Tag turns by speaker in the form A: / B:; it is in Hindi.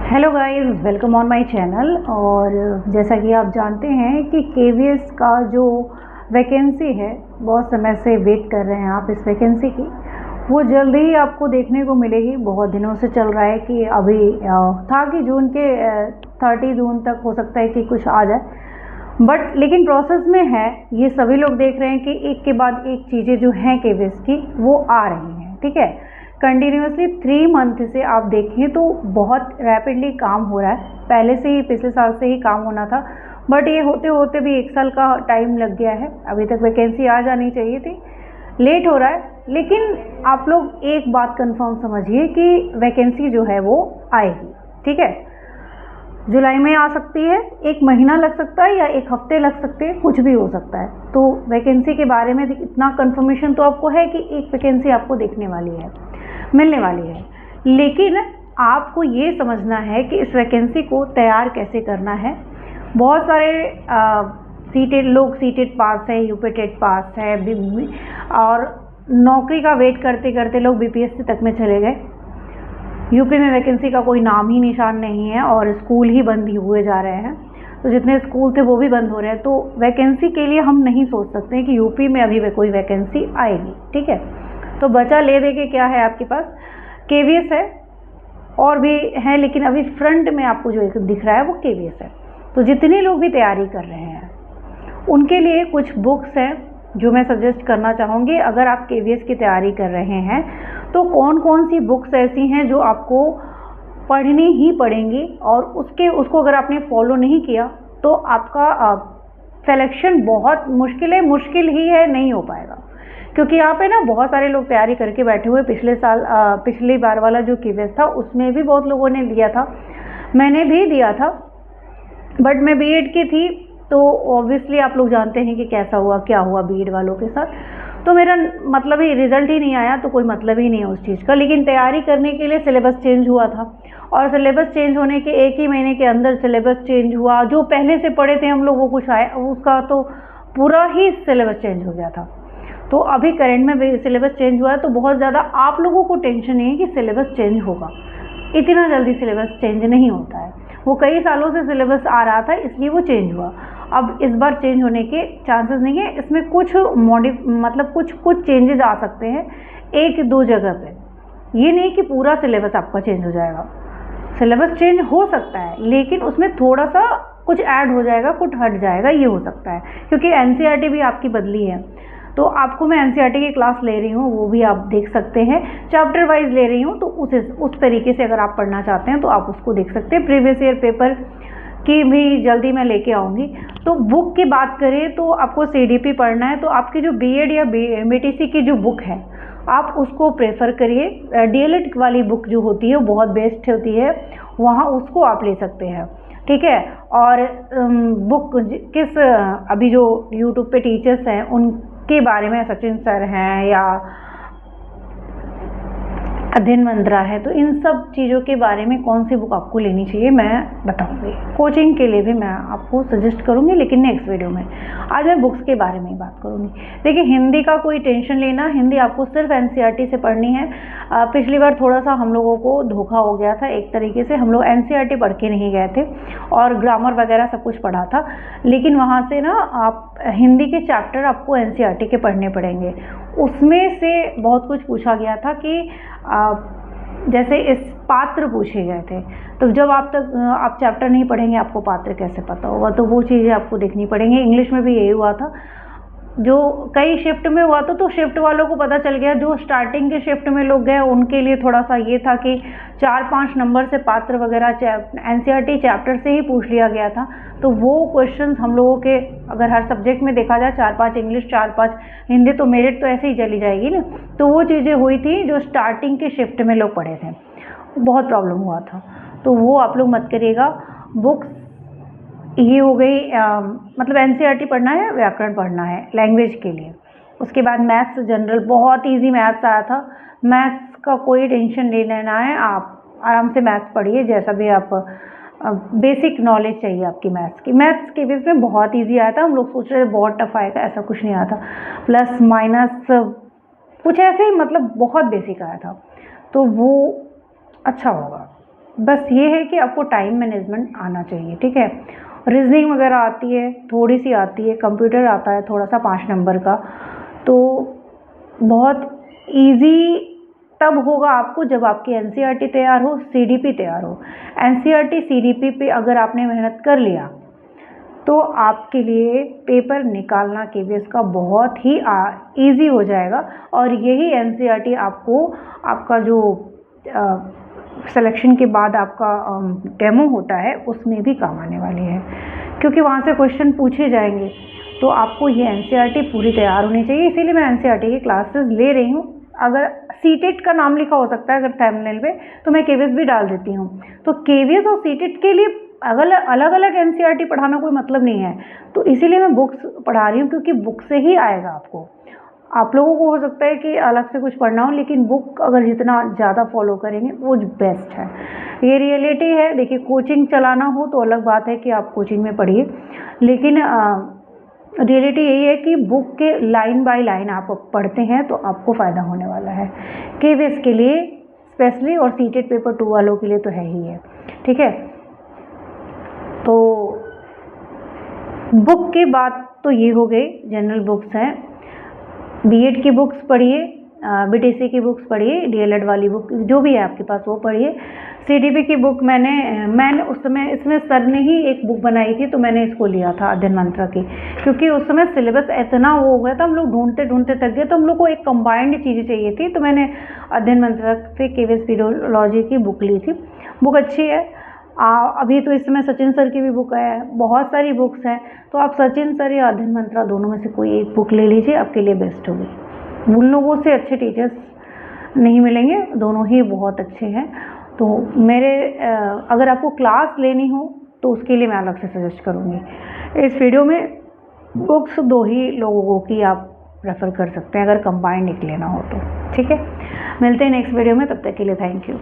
A: Hello guys, welcome on my channel. और जैसा कि आप जानते हैं कि केवीएस का जो वैकेंसी है, बहुत समय से वेट कर रहे हैं आप इस वैकेंसी की, वो जल्दी ही आपको देखने को मिलेगी। बहुत दिनों से चल रहा है कि अभी था कि जून के 30 जून तक हो सकता है कि कुछ आ जाए, बट लेकिन प्रोसेस में है। ये सभी लोग देख रहे हैं कि एक के बाद एक चीज़ें जो हैं केवीएस की वो आ रही हैं। ठीक है, कंटिन्यूसली 3 मंथ से आप देखें तो बहुत रैपिडली काम हो रहा है। पहले से ही, पिछले साल से ही काम होना था, बट ये होते होते भी 1 साल का टाइम लग गया है। अभी तक वैकेंसी आ जानी चाहिए थी, लेट हो रहा है। लेकिन आप लोग एक बात कंफर्म समझिए कि वैकेंसी जो है वो आएगी। ठीक है, जुलाई में आ सकती है, 1 महीना लग सकता है या 1 हफ्ते लग सकते हैं, कुछ भी हो सकता है। तो वैकेंसी के बारे में इतना कंफर्मेशन तो आपको है कि एक वैकेंसी आपको देखने वाली है, मिलने वाली है। लेकिन आपको ये समझना है कि इस वैकेंसी को तैयार कैसे करना है। बहुत सारे सीटेड लोग, सीटेड पास है, यूपीटेट पास है, और नौकरी का वेट करते करते लोग बीपीएससी तक में चले गए। यूपी में वैकेंसी का कोई नाम ही निशान नहीं है और स्कूल ही बंद ही हुए जा रहे हैं। तो जितने स्कूल थे वो भी बंद हो रहे हैं। तो वैकेंसी के लिए हम नहीं सोच सकते हैं कि यूपी में अभी कोई वैकेंसी आएगी। ठीक है, तो बचा ले दे के क्या है आपके पास, केवीएस है और भी है, लेकिन अभी फ्रंट में आपको जो एक दिख रहा है वो केवीएस है। तो जितने लोग भी तैयारी कर रहे हैं उनके लिए कुछ बुक्स हैं जो मैं सजेस्ट करना चाहूँगी। अगर आप केवीएस की तैयारी कर रहे हैं तो कौन कौन सी बुक्स ऐसी हैं जो आपको पढ़नी ही पड़ेंगी, और उसको अगर आपने फॉलो नहीं किया तो आपका सिलेक्शन बहुत मुश्किल ही है, नहीं हो पाएगा। क्योंकि यहाँ पे ना बहुत सारे लोग तैयारी करके बैठे हुए। पिछली बार वाला जो केवीएस था उसमें भी बहुत लोगों ने दिया था, मैंने भी दिया था, बट मैं बीएड की थी। तो ऑब्वियसली आप लोग जानते हैं कि कैसा हुआ, क्या हुआ बीएड वालों के साथ। तो मेरा मतलब ही रिजल्ट ही नहीं आया, तो कोई मतलब ही नहीं है उस चीज़ का। लेकिन तैयारी करने के लिए सिलेबस चेंज हुआ था, और सिलेबस चेंज होने के 1 ही महीने के अंदर सिलेबस चेंज हुआ। जो पहले से पढ़े थे हम लोग वो कुछ आया, उसका तो पूरा ही सिलेबस चेंज हो गया था। तो अभी करंट में भी सिलेबस चेंज हुआ है, तो बहुत ज़्यादा आप लोगों को टेंशन नहीं है कि सिलेबस चेंज होगा। इतना जल्दी सिलेबस चेंज नहीं होता है, वो कई सालों से सिलेबस आ रहा था इसलिए वो चेंज हुआ। अब इस बार चेंज होने के चांसेस नहीं है। इसमें कुछ मतलब कुछ चेंजेस आ सकते हैं 1-2 जगह पे। ये नहीं कि पूरा सिलेबस आपका चेंज हो जाएगा। सिलेबस चेंज हो सकता है, लेकिन उसमें थोड़ा सा कुछ ऐड हो जाएगा, कुछ हट जाएगा, ये हो सकता है। क्योंकि एनसीईआरटी भी आपकी बदली है, तो आपको मैं एनसीईआरटी की क्लास ले रही हूँ, वो भी आप देख सकते हैं। चैप्टर वाइज ले रही हूँ, तो उस तरीके से अगर आप पढ़ना चाहते हैं तो आप उसको देख सकते हैं। प्रीवियस ईयर पेपर की भी जल्दी मैं लेके आऊँगी। तो बुक की बात करें तो आपको सीडीपी पढ़ना है, तो आपकी जो बीएड या एमटीसी की जो बुक है आप उसको प्रेफर करिए। डीएलएड वाली बुक जो होती है वो बहुत बेस्ट होती है, वहाँ उसको आप ले सकते हैं। ठीक है, और बुक अभी जो यूट्यूब पे टीचर्स हैं उनके बारे में, सचिन सर हैं या अध्ययन मंत्रा है, तो इन सब चीज़ों के बारे में कौन सी बुक आपको लेनी चाहिए मैं बताऊंगी। कोचिंग के लिए भी मैं आपको सजेस्ट करूंगी, लेकिन नेक्स्ट वीडियो में। आज मैं बुक्स के बारे में ही बात करूंगी। देखिए, हिंदी का कोई टेंशन लेना, हिंदी आपको सिर्फ एनसीईआरटी से पढ़नी है। पिछली बार थोड़ा सा हम लोगों को धोखा हो गया था, एक तरीके से हम लोग एनसीईआरटी पढ़ के नहीं गए थे और ग्रामर वगैरह सब कुछ पढ़ा था, लेकिन वहाँ से ना आप हिंदी के चैप्टर आपको एनसीईआरटी के पढ़ने पड़ेंगे। उसमें से बहुत कुछ पूछा गया था कि जैसे इस पात्र पूछे गए थे, तो जब आप चैप्टर नहीं पढ़ेंगे आपको पात्र कैसे पता होगा, तो वो चीज़ें आपको देखनी पड़ेंगी। इंग्लिश में भी यही हुआ था, जो कई शिफ्ट में हुआ था, तो शिफ्ट वालों को पता चल गया। जो स्टार्टिंग के शिफ्ट में लोग गए उनके लिए थोड़ा सा ये था कि 4-5 नंबर से पात्र वगैरह एनसीईआरटी चैप्टर से ही पूछ लिया गया था। तो वो क्वेश्चंस हम लोगों के, अगर हर सब्जेक्ट में देखा जाए 4-5 इंग्लिश, 4-5 हिंदी, तो मेरिट तो ऐसे ही चली जाएगी ना। तो वो चीज़ें हुई थी जो स्टार्टिंग के शिफ्ट में लोग पढ़े थे, बहुत प्रॉब्लम हुआ था। तो वो आप लोग मत करिएगा। बुक्स ये हो गई, मतलब एनसीईआरटी पढ़ना है, व्याकरण पढ़ना है लैंग्वेज के लिए। उसके बाद मैथ्स जनरल, बहुत इजी मैथ्स आया था। मैथ्स का कोई टेंशन नहीं लेना है, आप आराम से मैथ्स पढ़िए। जैसा भी आप बेसिक नॉलेज चाहिए आपकी मैथ्स की। मैथ्स के बेस में बहुत इजी आया था, हम लोग सोच रहे थे बहुत टफ आएगा, ऐसा कुछ नहीं आया था। प्लस माइनस कुछ ऐसे ही, मतलब बहुत बेसिक आया था, तो वो अच्छा होगा। बस ये है कि आपको टाइम मैनेजमेंट आना चाहिए, ठीक है। रीजनिंग वगैरह आती है, थोड़ी सी आती है, कंप्यूटर आता है थोड़ा सा 5 नंबर का, तो बहुत इजी तब होगा आपको जब आपकी एनसीईआरटी तैयार हो, सीडीपी तैयार हो। एनसीईआरटी सीडीपी पे अगर आपने मेहनत कर लिया तो आपके लिए पेपर निकालना केवीएस का बहुत ही इजी हो जाएगा, और यही एनसीईआरटी आपको आपका जो सिलेक्शन के बाद आपका डेमो होता है उसमें भी काम आने वाली है, क्योंकि वहाँ से क्वेश्चन पूछे जाएंगे। तो आपको ये एनसीईआरटी पूरी तैयार होनी चाहिए, इसीलिए मैं एनसीईआरटी की क्लासेस ले रही हूँ। अगर सीटेट का नाम लिखा हो सकता है अगर थंबनेल पे, तो मैं केवीएस भी डाल देती हूँ। तो केवीएस और सीटेट के लिए अलग अलग एनसीईआरटी पढ़ाना कोई मतलब नहीं है, तो इसीलिए मैं बुक्स पढ़ा रही हूँ, क्योंकि बुक से ही आएगा आपको। आप लोगों को हो सकता है कि अलग से कुछ पढ़ना हो, लेकिन बुक अगर जितना ज़्यादा फॉलो करेंगे वो बेस्ट है। ये रियलिटी है। देखिए, कोचिंग चलाना हो तो अलग बात है कि आप कोचिंग में पढ़िए, लेकिन रियलिटी यही है कि बुक के लाइन बाय लाइन आप पढ़ते हैं तो आपको फ़ायदा होने वाला है। केवीएस के लिए स्पेशली, और सीटेट पेपर 2 वालों के लिए तो है ही है, ठीक है। तो बुक की बात तो ये हो गई, जनरल बुक्स हैं। बीएड की बुक्स पढ़िए, बीटीसी की बुक्स पढ़िए, डीएलएड वाली बुक जो भी है आपके पास वो पढ़िए। सीडीपी की बुक मैंने उस समय इसमें सर ने ही एक बुक बनाई थी, तो मैंने इसको लिया था अध्ययन मंत्रा की, क्योंकि उस समय सिलेबस इतना वो हो गया था, हम लोग ढूंढते ढूंढते थक गए, तो हम लोग को एक कंबाइंड चीज़ें चाहिए थी, तो मैंने अध्ययन मंत्रा से केवीएस पीरियोडोलॉजी की बुक ली थी। बुक अच्छी है। अभी तो इस समय सचिन सर की भी बुक है, बहुत सारी बुक्स हैं, तो आप सचिन सर या अध्ययन मंत्रा दोनों में से कोई एक बुक ले लीजिए, आपके लिए बेस्ट होगी। उन लोगों से अच्छे टीचर्स नहीं मिलेंगे, दोनों ही बहुत अच्छे हैं। तो मेरे अगर आपको क्लास लेनी हो तो उसके लिए मैं अलग से सजेस्ट करूँगी। इस वीडियो में बुक्स 2 ही लोगों की आप रेफ़र कर सकते हैं अगर कंबाइंड एक लेना हो तो, ठीक है। मिलते हैं नेक्स्ट वीडियो में, तब तक के लिए थैंक यू।